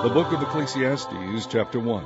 The book of Ecclesiastes, chapter 1.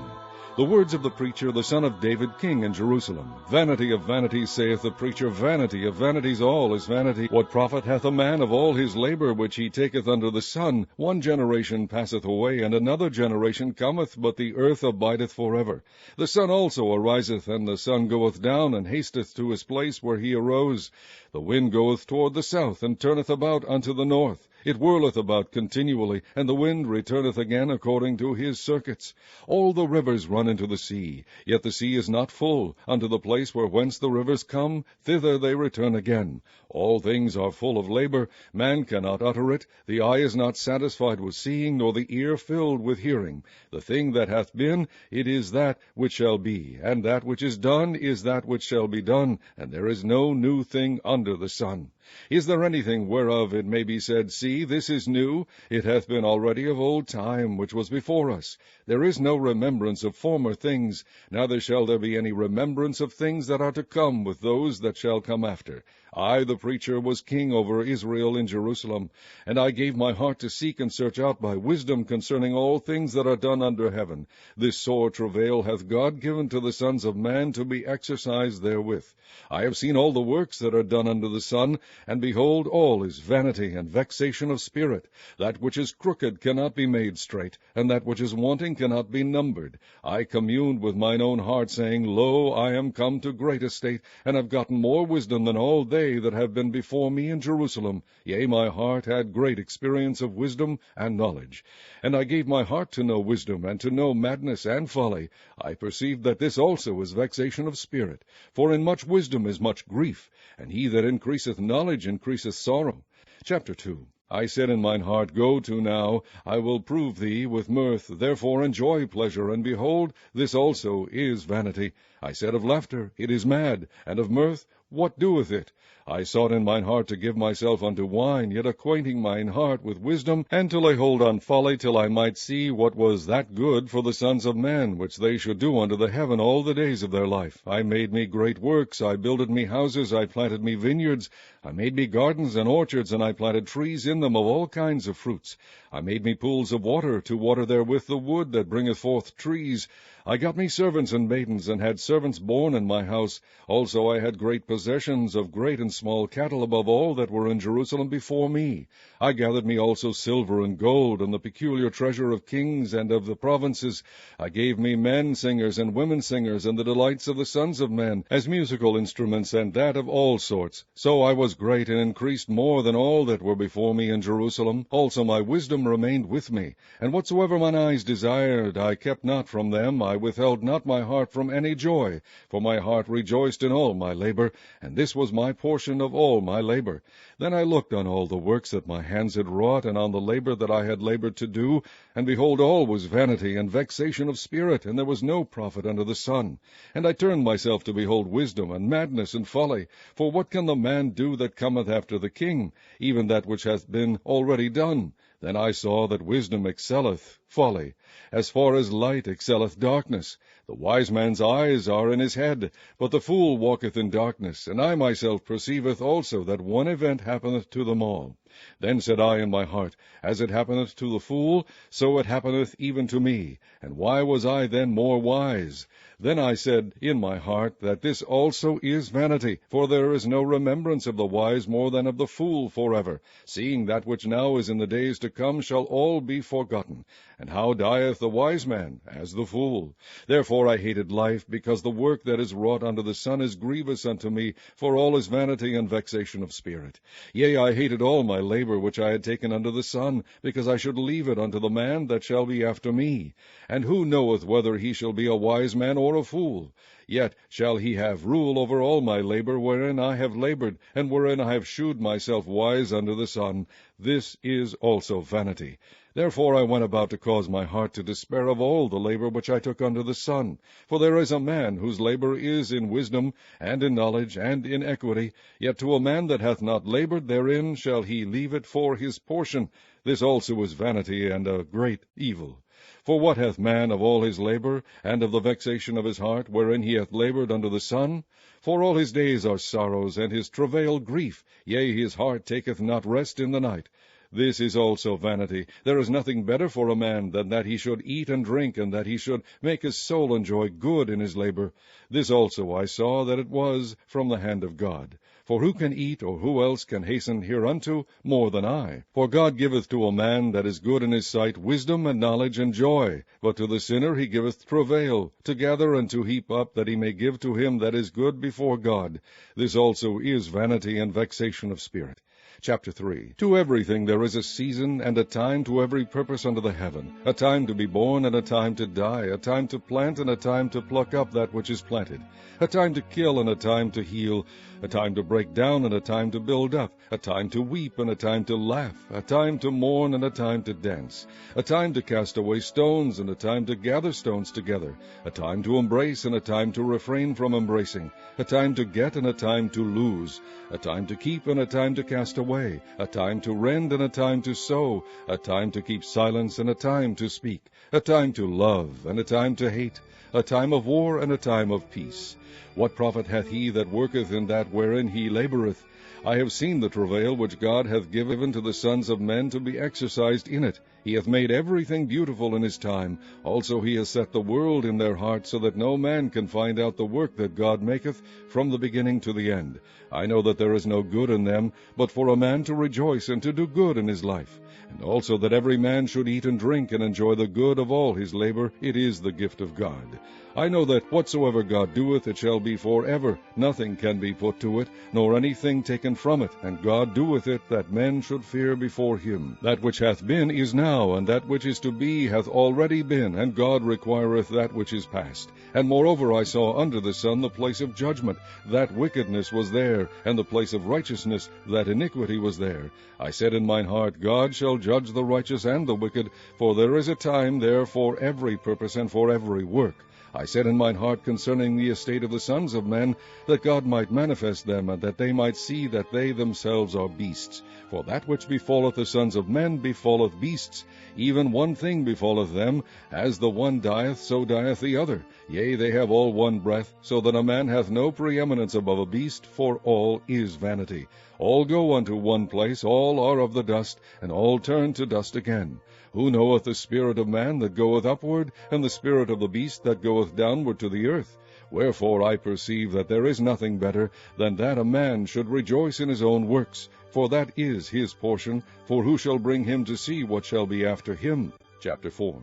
The words of the preacher, the son of David, king in Jerusalem. Vanity of vanities, saith the preacher, vanity of vanities all is vanity. What profit hath a man of all his labor which he taketh under the sun? One generation passeth away, and another generation cometh, but the earth abideth forever. The sun also ariseth, and the sun goeth down, and hasteth to his place where he arose. The wind goeth toward the south, and turneth about unto the north. It whirleth about continually, and the wind returneth again according to his circuits. All the rivers run into the sea, yet the sea is not full. Unto the place where whence the rivers come, thither they return again. All things are full of labor. Man cannot utter it. The eye is not satisfied with seeing, nor the ear filled with hearing. The thing that hath been, it is that which shall be, and that which is done is that which shall be done, and there is no new thing under the sun. Is there anything whereof it may be said, See, this is new? It hath been already of old time, which was before us. There is no remembrance of former things, neither shall there be any remembrance of things that are to come with those that shall come after. I, the preacher, was king over Israel in Jerusalem, and I gave my heart to seek and search out by wisdom concerning all things that are done under heaven. This sore travail hath God given to the sons of man to be exercised therewith. I have seen all the works that are done under the sun, and behold, all is vanity and vexation of spirit. That which is crooked cannot be made straight, and that which is wanting cannot be numbered. I communed with mine own heart, saying, Lo, I am come to great estate, and have gotten more wisdom than all they that have been before me in Jerusalem. Yea, my heart had great experience of wisdom and knowledge. And I gave my heart to know wisdom, and to know madness and folly. I perceived that this also is vexation of spirit. For in much wisdom is much grief, and he that increaseth knowledge increaseth sorrow. Chapter 2. I said in mine heart, Go to now, I will prove thee with mirth, therefore enjoy pleasure, and behold, this also is vanity. I said of laughter, It is mad, and of mirth, what doeth it? I sought in mine heart to give myself unto wine, yet acquainting mine heart with wisdom, and to lay hold on folly, till I might see what was that good for the sons of men, which they should do unto the heaven all the days of their life. I made me great works, I builded me houses, I planted me vineyards, I made me gardens and orchards, and I planted trees in them of all kinds of fruits. I made me pools of water, to water therewith the wood that bringeth forth trees. I got me servants and maidens, and had servants born in my house. Also I had great possessions of great and small cattle above all that were in Jerusalem before me. I gathered me also silver and gold, and the peculiar treasure of kings and of the provinces. I gave me men singers and women singers, and the delights of the sons of men, as musical instruments, and that of all sorts. So I was great, and increased more than all that were before me in Jerusalem. Also my wisdom remained with me, and whatsoever mine eyes desired I kept not from them. I withheld not my heart from any joy, for my heart rejoiced in all my labor, and this was my portion of all my labor. Then I looked on all the works that my hands had wrought, and on the labor that I had labored to do, and behold, all was vanity and vexation of spirit, and there was no profit under the sun. And I turned myself to behold wisdom, and madness, and folly. For what can the man do that cometh after the king? Even that which hath been already done. Then I saw that wisdom excelleth folly, as far as light excelleth darkness. The wise man's eyes are in his head, but the fool walketh in darkness. And I myself perceiveth also that one event happeneth to them all. Then said I in my heart, As it happeneth to the fool, so it happeneth even to me. And why was I then more wise? Then I said in my heart, that this also is vanity, for there is no remembrance of the wise more than of the fool forever, seeing that which now is in the days to come shall all be forgotten. And how dieth the wise man? As the fool. Therefore I hated life, because the work that is wrought under the sun is grievous unto me, for all is vanity and vexation of spirit. Yea, I hated all my labor which I had taken under the sun, because I should leave it unto the man that shall be after me. And who knoweth whether he shall be a wise man or a fool? Yet shall he have rule over all my labor, wherein I have labored, and wherein I have shewed myself wise under the sun. This is also vanity. Therefore I went about to cause my heart to despair of all the labor which I took under the sun. For there is a man whose labor is in wisdom, and in knowledge, and in equity. Yet to a man that hath not labored therein shall he leave it for his portion. This also is vanity, and a great evil. For what hath man of all his labor, and of the vexation of his heart, wherein he hath labored under the sun? For all his days are sorrows, and his travail grief, yea, his heart taketh not rest in the night. This is also vanity. There is nothing better for a man than that he should eat and drink, and that he should make his soul enjoy good in his labor. This also I saw that it was from the hand of God. For who can eat, or who else can hasten hereunto more than I? For God giveth to a man that is good in his sight wisdom and knowledge and joy, but to the sinner he giveth travail, to gather and to heap up, that he may give to him that is good before God. This also is vanity and vexation of spirit. Chapter 3. To everything there is a season, and a time to every purpose under the heaven, a time to be born, and a time to die, a time to plant, and a time to pluck up that which is planted, a time to kill, and a time to heal, a time to break down, and a time to build up, a time to weep, and a time to laugh, a time to mourn, and a time to dance, a time to cast away stones, and a time to gather stones together, a time to embrace, and a time to refrain from embracing, a time to get, and a time to lose, a time to keep, and a time to cast away, a time to rend, and a time to sow, a time to keep silence, and a time to speak, a time to love, and a time to hate, a time of war, and a time of peace. What profit hath he that worketh in that wherein he laboureth? I have seen the travail which God hath given to the sons of men to be exercised in it. He hath made everything beautiful in his time. Also he hath set the world in their hearts, so that no man can find out the work that God maketh from the beginning to the end. I know that there is no good in them, but for a man to rejoice and to do good in his life. And also that every man should eat and drink, and enjoy the good of all his labor. It is the gift of God. I know that whatsoever God doeth, it shall be for ever. Nothing can be put to it, nor anything taken from it. And God doeth it, that men should fear before him. That which hath been is now, and that which is to be hath already been, and God requireth that which is past. And moreover I saw under the sun the place of judgment, that wickedness was there, and the place of righteousness, that iniquity was there. I said in mine heart, God shall judge the righteous and the wicked, for there is a time there for every purpose and for every work. I said in mine heart concerning the estate of the sons of men, that God might manifest them, and that they might see that they themselves are beasts. For that which befalleth the sons of men befalleth beasts. Even one thing befalleth them, as the one dieth, so dieth the other. Yea, they have all one breath, so that a man hath no preeminence above a beast, for all is vanity. All go unto one place, all are of the dust, and all turn to dust again. Who knoweth the spirit of man that goeth upward, and the spirit of the beast that goeth downward to the earth? Wherefore I perceive that there is nothing better than that a man should rejoice in his own works, for that is his portion, for who shall bring him to see what shall be after him? Chapter 4.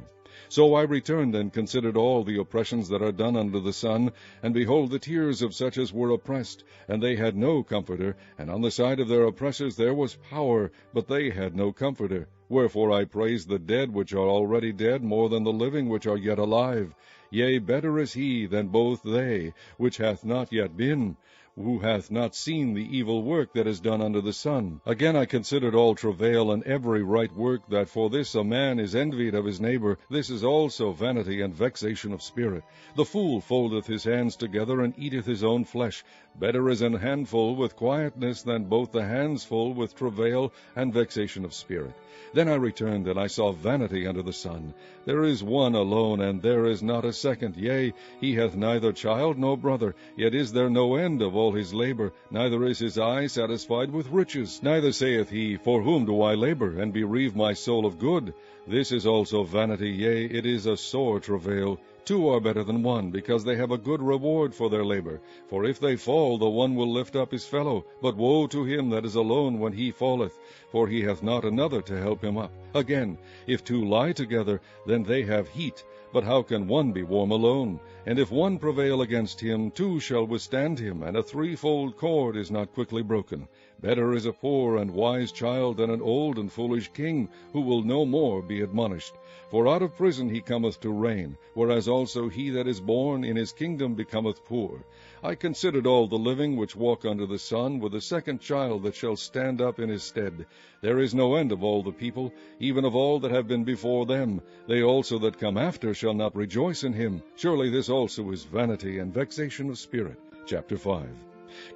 So I returned and considered all the oppressions that are done under the sun, and behold the tears of such as were oppressed, and they had no comforter, and on the side of their oppressors there was power, but they had no comforter. Wherefore I praise the dead which are already dead more than the living which are yet alive. Yea, better is he than both they, which hath not yet been, who hath not seen the evil work that is done under the sun. Again I considered all travail and every right work, that for this a man is envied of his neighbor. This is also vanity and vexation of spirit. The fool foldeth his hands together, and eateth his own flesh. Better is an handful with quietness than both the hands full with travail and vexation of spirit. Then I returned, and I saw vanity under the sun. There is one alone, and there is not a second. Yea, he hath neither child nor brother, yet is there no end of all his labor, neither is his eye satisfied with riches. Neither saith he, For whom do I labor, and bereave my soul of good? This is also vanity, yea, it is a sore travail. Two are better than one, because they have a good reward for their labor. For if they fall, the one will lift up his fellow. But woe to him that is alone when he falleth, for he hath not another to help him up. Again, if two lie together, then they have heat. But how can one be warm alone? And if one prevail against him, two shall withstand him, and a threefold cord is not quickly broken. Better is a poor and wise child than an old and foolish king, who will no more be admonished. For out of prison he cometh to reign, whereas also he that is born in his kingdom becometh poor. I considered all the living which walk under the sun, with a second child that shall stand up in his stead. There is no end of all the people, even of all that have been before them. They also that come after shall not rejoice in him. Surely this also is vanity and vexation of spirit. Chapter 5.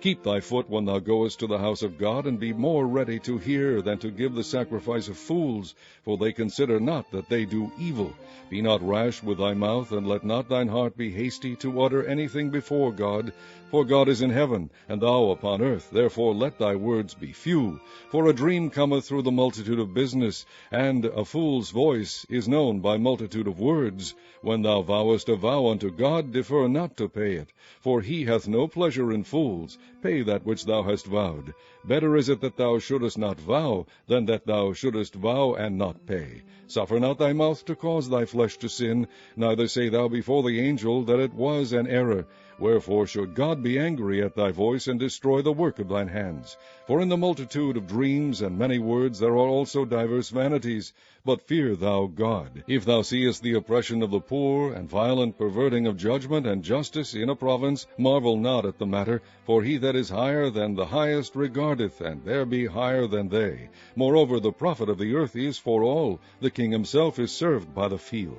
Keep thy foot when thou goest to the house of God, and be more ready to hear than to give the sacrifice of fools, for they consider not that they do evil. Be not rash with thy mouth, and let not thine heart be hasty to utter anything before God. For God is in heaven, and thou upon earth, therefore let thy words be few. For a dream cometh through the multitude of business, and a fool's voice is known by multitude of words. When thou vowest a vow unto God, defer not to pay it, for he hath no pleasure in fools. Pay that which thou hast vowed. Better is it that thou shouldest not vow, than that thou shouldest vow and not pay. Suffer not thy mouth to cause thy flesh to sin, neither say thou before the angel that it was an error. Wherefore should God be angry at thy voice, and destroy the work of thine hands? For in the multitude of dreams and many words there are also divers vanities. But fear thou God. If thou seest the oppression of the poor, and violent perverting of judgment and justice in a province, marvel not at the matter, for he that is higher than the highest regardeth, and there be higher than they. Moreover, the profit of the earth is for all. The king himself is served by the field.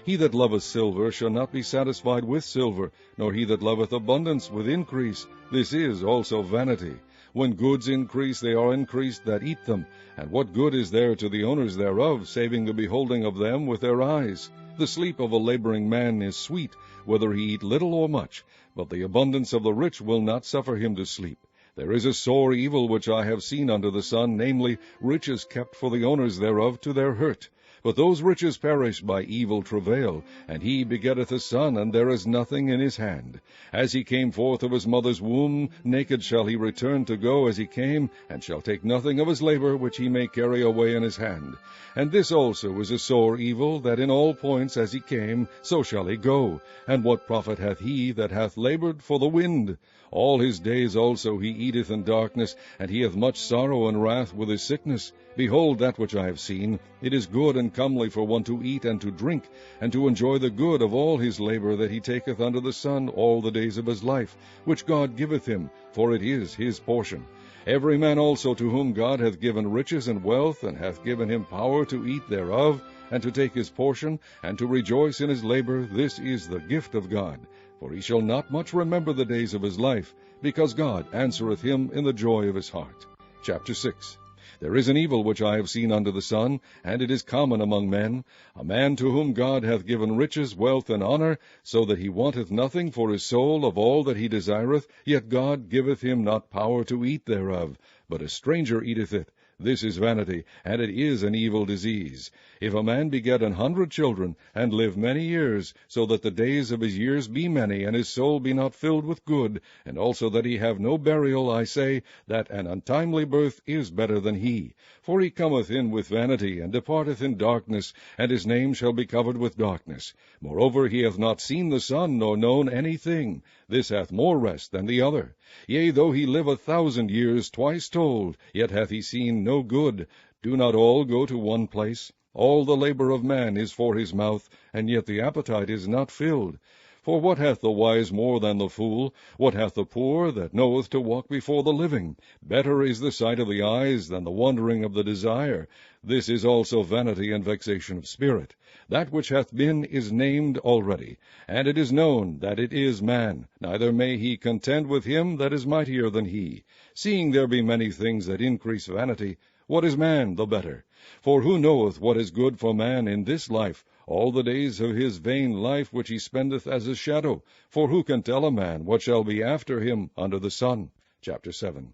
He that loveth silver shall not be satisfied with silver, nor he that loveth abundance with increase. This is also vanity. When goods increase, they are increased that eat them. And what good is there to the owners thereof, saving the beholding of them with their eyes? The sleep of a laboring man is sweet, whether he eat little or much, but the abundance of the rich will not suffer him to sleep. There is a sore evil which I have seen under the sun, namely, riches kept for the owners thereof to their hurt. But those riches perish by evil travail, and he begetteth a son, and there is nothing in his hand. As he came forth of his mother's womb, naked shall he return to go as he came, and shall take nothing of his labor which he may carry away in his hand. And this also is a sore evil, that in all points as he came, so shall he go. And what profit hath he that hath labored for the wind? All his days also he eateth in darkness, and he hath much sorrow and wrath with his sickness. Behold that which I have seen. It is good and comely for one to eat and to drink, and to enjoy the good of all his labor that he taketh under the sun all the days of his life, which God giveth him, for it is his portion. Every man also to whom God hath given riches and wealth, and hath given him power to eat thereof, and to take his portion, and to rejoice in his labor, this is the gift of God. For he shall not much remember the days of his life, because God answereth him in the joy of his heart. Chapter 6. There is an evil which I have seen under the sun, and it is common among men, a man to whom God hath given riches, wealth, and honor, so that he wanteth nothing for his soul of all that he desireth, yet God giveth him not power to eat thereof, but a stranger eateth it. This is vanity, and it is an evil disease. If a man beget 100 children, and live many years, so that the days of his years be many, and his soul be not filled with good, and also that he have no burial, I say, that an untimely birth is better than he. For he cometh in with vanity, and departeth in darkness, and his name shall be covered with darkness. Moreover, he hath not seen the sun, nor known anything. This hath more rest than the other. Yea, though he live 1,000 years, twice told, yet hath he seen no good. Do not all go to one place? All the labor of man is for his mouth, and yet the appetite is not filled. For what hath the wise more than the fool? What hath the poor that knoweth to walk before the living? Better is the sight of the eyes than the wandering of the desire. This is also vanity and vexation of spirit. That which hath been is named already, and it is known that it is man, neither may he contend with him that is mightier than he. Seeing there be many things that increase vanity, what is man the better? For who knoweth what is good for man in this life, all the days of his vain life which he spendeth as a shadow? For who can tell a man what shall be after him under the sun? Chapter 7.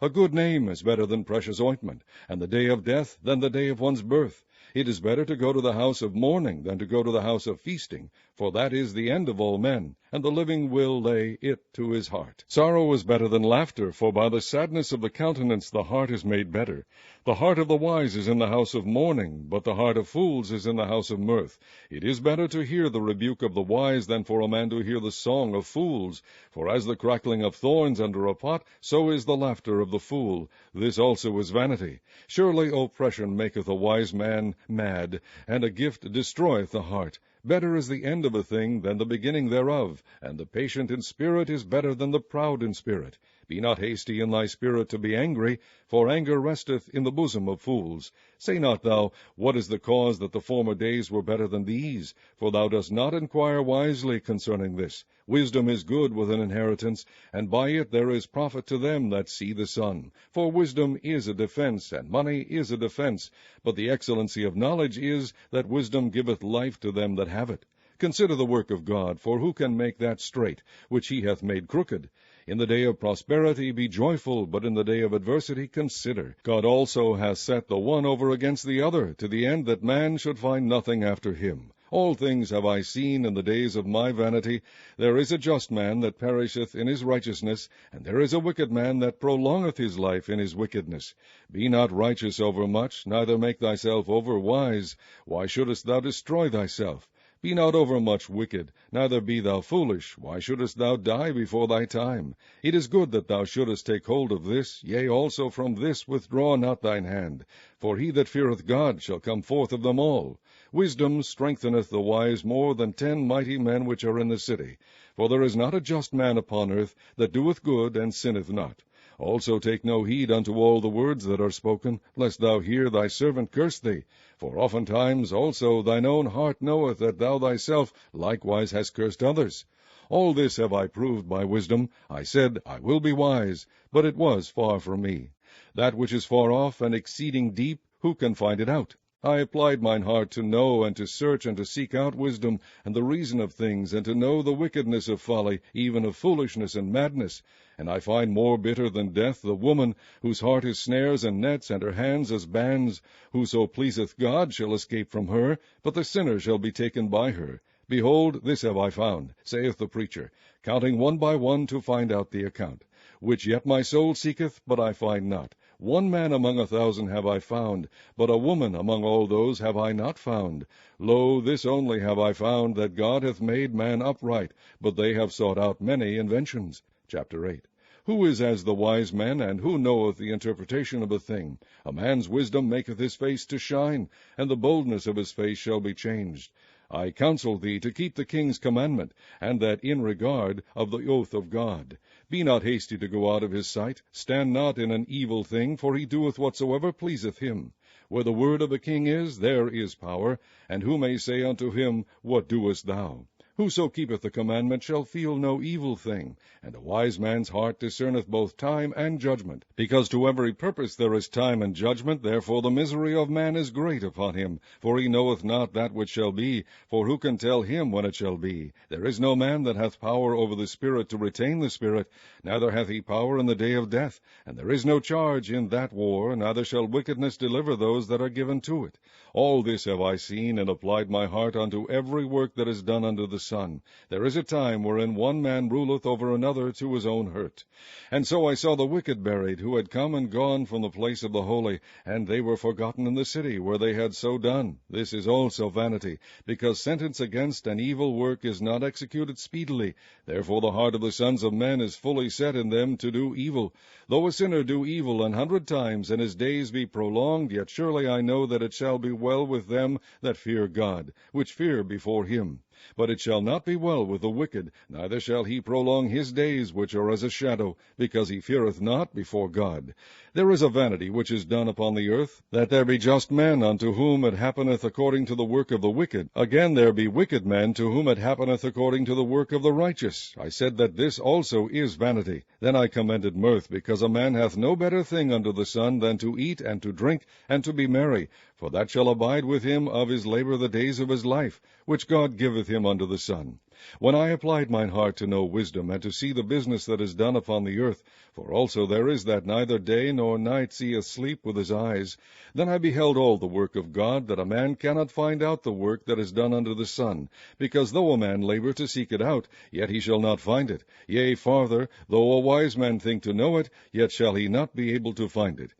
A good name is better than precious ointment, and the day of death than the day of one's birth. It is better to go to the house of mourning than to go to the house of feasting, for that is the end of all men, and the living will lay it to his heart. Sorrow is better than laughter, for by the sadness of the countenance the heart is made better. The heart of the wise is in the house of mourning, but the heart of fools is in the house of mirth. It is better to hear the rebuke of the wise than for a man to hear the song of fools. For as the crackling of thorns under a pot, so is the laughter of the fool. This also is vanity. Surely oppression maketh a wise man mad, and a gift destroyeth the heart. Better is the end of a thing than the beginning thereof, and the patient in spirit is better than the proud in spirit. Be not hasty in thy spirit to be angry, for anger resteth in the bosom of fools. Say not thou, What is the cause that the former days were better than these? For thou dost not inquire wisely concerning this. Wisdom is good with an inheritance, and by it there is profit to them that see the sun. For wisdom is a defense, and money is a defense. But the excellency of knowledge is, that wisdom giveth life to them that have it. Consider the work of God, for who can make that straight, which he hath made crooked? In the day of prosperity be joyful, but in the day of adversity consider. God also hath set the one over against the other, to the end that man should find nothing after him. All things have I seen in the days of my vanity. There is a just man that perisheth in his righteousness, and there is a wicked man that prolongeth his life in his wickedness. Be not righteous over much, neither make thyself over wise. Why shouldest thou destroy thyself? Be not overmuch wicked, neither be thou foolish. Why shouldest thou die before thy time? It is good that thou shouldest take hold of this, yea, also from this withdraw not thine hand. For he that feareth God shall come forth of them all. Wisdom strengtheneth the wise more than 10 mighty men which are in the city. For there is not a just man upon earth that doeth good and sinneth not. Also take no heed unto all the words that are spoken, lest thou hear thy servant curse thee. For oftentimes also thine own heart knoweth that thou thyself likewise hast cursed others. All this have I proved by wisdom. I said, I will be wise, but it was far from me. That which is far off and exceeding deep, who can find it out? I applied mine heart to know and to search and to seek out wisdom and the reason of things, and to know the wickedness of folly, even of foolishness and madness. And I find more bitter than death the woman, whose heart is snares and nets, and her hands as bands. Whoso pleaseth God shall escape from her, but the sinner shall be taken by her. Behold, this have I found, saith the preacher, counting one by one to find out the account, which yet my soul seeketh, but I find not. One man among 1,000 have I found, but a woman among all those have I not found. Lo, this only have I found, that God hath made man upright, but they have sought out many inventions. Chapter 8. Who is as the wise man, and who knoweth the interpretation of a thing? A man's wisdom maketh his face to shine, and the boldness of his face shall be changed. I counsel thee to keep the king's commandment, and that in regard of the oath of God. Be not hasty to go out of his sight. Stand not in an evil thing, for he doeth whatsoever pleaseth him. Where the word of a king is, there is power. And who may say unto him, What doest thou? Whoso keepeth the commandment shall feel no evil thing, and a wise man's heart discerneth both time and judgment. Because to every purpose there is time and judgment, therefore the misery of man is great upon him. For he knoweth not that which shall be, for who can tell him when it shall be? There is no man that hath power over the Spirit to retain the Spirit, neither hath he power in the day of death. And there is no charge in that war, neither shall wickedness deliver those that are given to it. All this have I seen, and applied my heart unto every work that is done under the sun. There is a time wherein one man ruleth over another to his own hurt. And so I saw the wicked buried, who had come and gone from the place of the holy, and they were forgotten in the city where they had so done. This is also vanity, because sentence against an evil work is not executed speedily. Therefore the heart of the sons of men is fully set in them to do evil. Though a sinner do evil 100 times, and his days be prolonged, yet surely I know that it shall be well with them that fear God, which fear before him. But it shall not be well with the wicked, neither shall he prolong his days, which are as a shadow, because he feareth not before God. There is a vanity which is done upon the earth, that there be just men unto whom it happeneth according to the work of the wicked. Again there be wicked men to whom it happeneth according to the work of the righteous. I said that this also is vanity. Then I commended mirth, because a man hath no better thing under the sun than to eat and to drink and to be merry, for that shall abide with him of his labor the days of his life, which God giveth him under the sun. When I applied mine heart to know wisdom, and to see the business that is done upon the earth, for also there is that neither day nor night seeth sleep with his eyes, then I beheld all the work of God, that a man cannot find out the work that is done under the sun, because though a man labor to seek it out, yet he shall not find it. Yea, farther, though a wise man think to know it, yet shall he not be able to find it.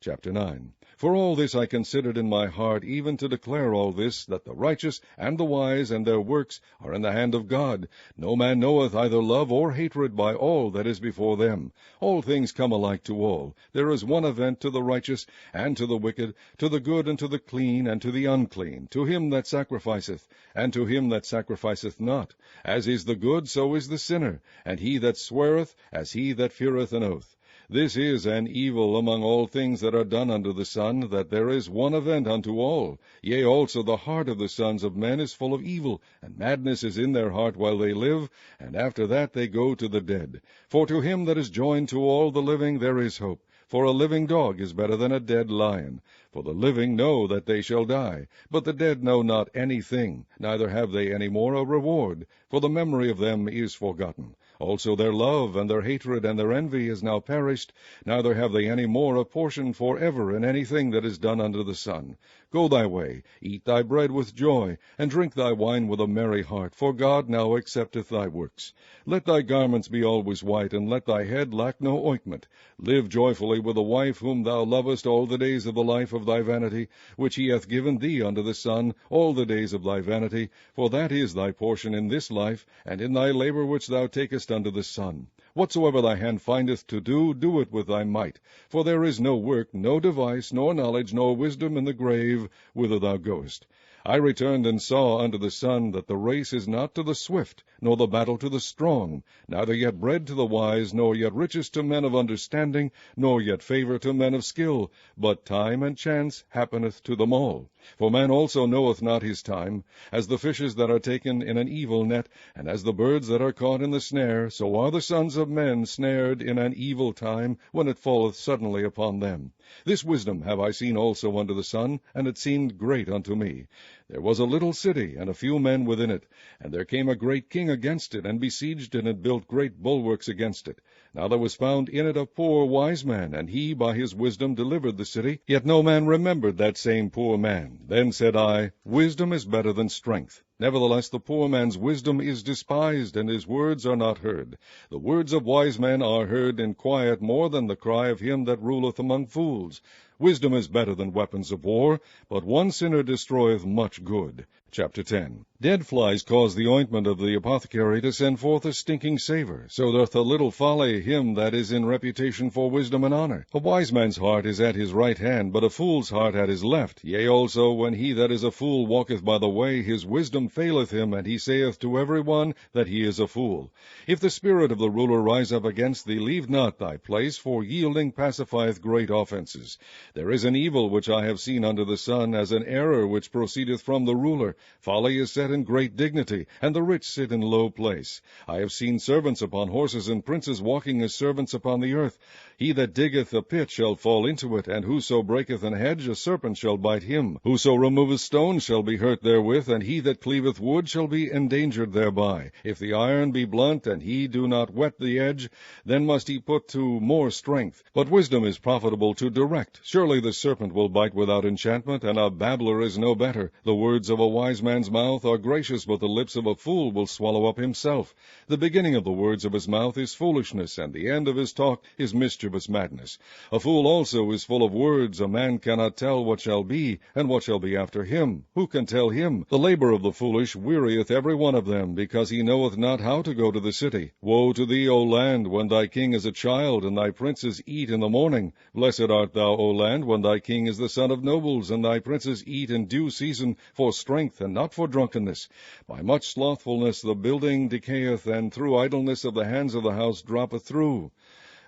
Chapter 9. For all this I considered in my heart, even to declare all this, that the righteous and the wise and their works are in the hand of God. No man knoweth either love or hatred by all that is before them. All things come alike to all. There is one event to the righteous and to the wicked, to the good and to the clean and to the unclean, to him that sacrificeth, and to him that sacrificeth not. As is the good, so is the sinner, and he that sweareth, as he that feareth an oath. This is an evil among all things that are done under the sun, that there is one event unto all. Yea, also the heart of the sons of men is full of evil, and madness is in their heart while they live, and after that they go to the dead. For to him that is joined to all the living there is hope. For a living dog is better than a dead lion. For the living know that they shall die, but the dead know not anything, neither have they any more a reward, for the memory of them is forgotten. Also their love and their hatred and their envy is now perished, neither have they any more a portion for ever in anything that is done under the sun. Go thy way, eat thy bread with joy, and drink thy wine with a merry heart, for God now accepteth thy works. Let thy garments be always white, and let thy head lack no ointment. Live joyfully with the wife whom thou lovest all the days of the life of thy vanity, which he hath given thee under the sun, all the days of thy vanity, for that is thy portion in this life, and in thy labor which thou takest under the sun. Whatsoever thy hand findeth to do, do it with thy might. For there is no work, no device, nor knowledge, nor wisdom in the grave, whither thou goest. I returned and saw under the sun that the race is not to the swift, nor the battle to the strong, neither yet bread to the wise, nor yet riches to men of understanding, nor yet favor to men of skill, but time and chance happeneth to them all. For man also knoweth not his time, as the fishes that are taken in an evil net, and as the birds that are caught in the snare, so are the sons of men snared in an evil time, when it falleth suddenly upon them. This wisdom have I seen also under the sun, and it seemed great unto me. There was a little city, and a few men within it, and there came a great king against it, and besieged it, and built great bulwarks against it. Now there was found in it a poor wise man, and he by his wisdom delivered the city, yet no man remembered that same poor man. Then said I, Wisdom is better than strength. Nevertheless the poor man's wisdom is despised, and his words are not heard. The words of wise men are heard in quiet more than the cry of him that ruleth among fools. Wisdom is better than weapons of war, but one sinner destroyeth much good. Chapter 10. Dead flies cause the ointment of the apothecary to send forth a stinking savour. So doth a little folly him that is in reputation for wisdom and honour. A wise man's heart is at his right hand, but a fool's heart at his left. Yea, also, when he that is a fool walketh by the way, his wisdom faileth him, and he saith to every one that he is a fool. If the spirit of the ruler rise up against thee, leave not thy place, for yielding pacifieth great offences. There is an evil which I have seen under the sun, as an error which proceedeth from the ruler. Folly is set in great dignity, and the rich sit in low place. I have seen servants upon horses, and princes walking as servants upon the earth. He that diggeth a pit shall fall into it, and whoso breaketh an hedge, a serpent shall bite him. Whoso removeth stones shall be hurt therewith, and he that cleaveth wood shall be endangered thereby. If the iron be blunt, and he do not whet the edge, then must he put to more strength. But wisdom is profitable to direct. Surely the serpent will bite without enchantment, and a babbler is no better. The words of a wise man's mouth are gracious, but the lips of a fool will swallow up himself. The beginning of the words of his mouth is foolishness, and the end of his talk is mischievous madness. A fool also is full of words. A man cannot tell what shall be, and what shall be after him. Who can tell him? The labor of the foolish wearieth every one of them, because he knoweth not how to go to the city. Woe to thee, O land, when thy king is a child, and thy princes eat in the morning. Blessed art thou, O land, when thy king is the son of nobles, and thy princes eat in due season for strength, and not for drunkenness. By much slothfulness the building decayeth, and through idleness of the hands of the house droppeth through.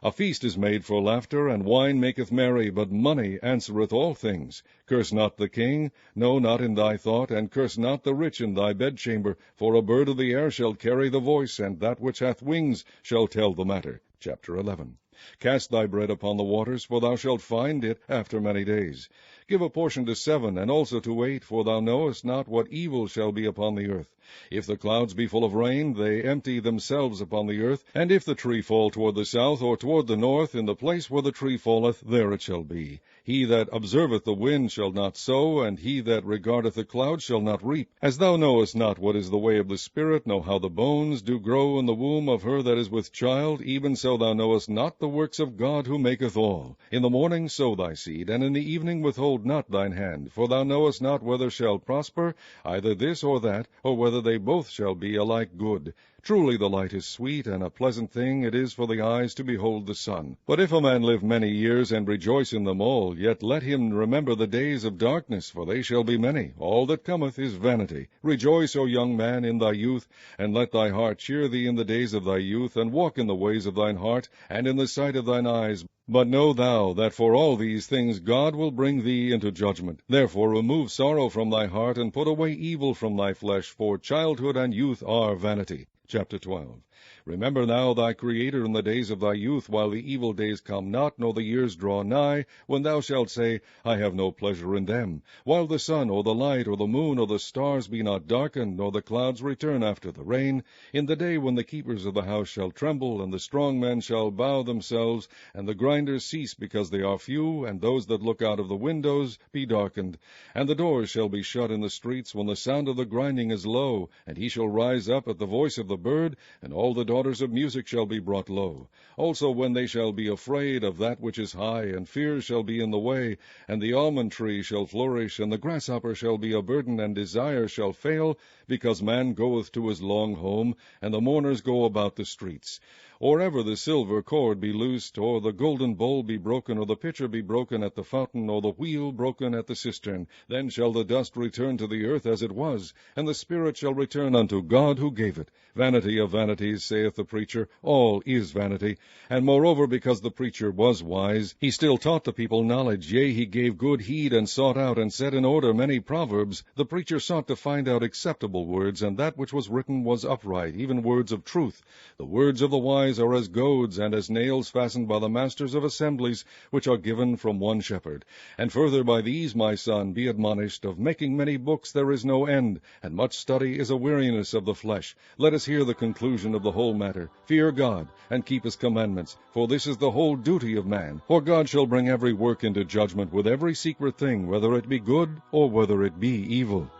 A feast is made for laughter, and wine maketh merry, but money answereth all things. Curse not the king, no, not in thy thought, and curse not the rich in thy bedchamber, for a bird of the air shall carry the voice, and that which hath wings shall tell the matter. Chapter 11. Cast thy bread upon the waters, for thou shalt find it after many days. Give a portion to 7, and also to 8, for thou knowest not what evil shall be upon the earth. If the clouds be full of rain, they empty themselves upon the earth. And if the tree fall toward the south, or toward the north, in the place where the tree falleth, there it shall be. He that observeth the wind shall not sow, and he that regardeth the clouds shall not reap. As thou knowest not what is the way of the Spirit, nor how the bones do grow in the womb of her that is with child, even so thou knowest not the works of God who maketh all. In the morning sow thy seed, and in the evening withhold not thine hand, for thou knowest not whether shall prosper, either this or that, or whether they both shall be alike good. Truly the light is sweet, and a pleasant thing it is for the eyes to behold the sun. But if a man live many years, and rejoice in them all, yet let him remember the days of darkness, for they shall be many. All that cometh is vanity. Rejoice, O young man, in thy youth, and let thy heart cheer thee in the days of thy youth, and walk in the ways of thine heart, and in the sight of thine eyes. But know thou that for all these things God will bring thee into judgment. Therefore remove sorrow from thy heart, and put away evil from thy flesh, for childhood and youth are vanity. Chapter 12. Remember now thy Creator in the days of thy youth, while the evil days come not, nor the years draw nigh, when thou shalt say, I have no pleasure in them, while the sun, or the light, or the moon, or the stars be not darkened, nor the clouds return after the rain, in the day when the keepers of the house shall tremble, and the strong men shall bow themselves, and the grinders cease because they are few, and those that look out of the windows be darkened. And the doors shall be shut in the streets, when the sound of the grinding is low, and he shall rise up at the voice of the bird, and all the daughters of music shall be brought low. Also when they shall be afraid of that which is high, and fears shall be in the way, and the almond tree shall flourish, and the grasshopper shall be a burden, and desire shall fail, because man goeth to his long home, and the mourners go about the streets. Or ever the silver cord be loosed, or the golden bowl be broken, or the pitcher be broken at the fountain, or the wheel broken at the cistern, then shall the dust return to the earth as it was, and the spirit shall return unto God who gave it. Vanity of vanities, saith the preacher, all is vanity. And moreover, because the preacher was wise, he still taught the people knowledge, yea, he gave good heed, and sought out and set in order many proverbs. The preacher sought to find out acceptable words, and that which was written was upright, even words of truth. The words of the wise are as goads, and as nails fastened by the masters of assemblies, which are given from one shepherd. And further by these, my son, be admonished, of making many books there is no end, and much study is a weariness of the flesh. Let us hear the conclusion of the whole matter. Fear God, and keep his commandments, for this is the whole duty of man. For God shall bring every work into judgment with every secret thing, whether it be good or whether it be evil.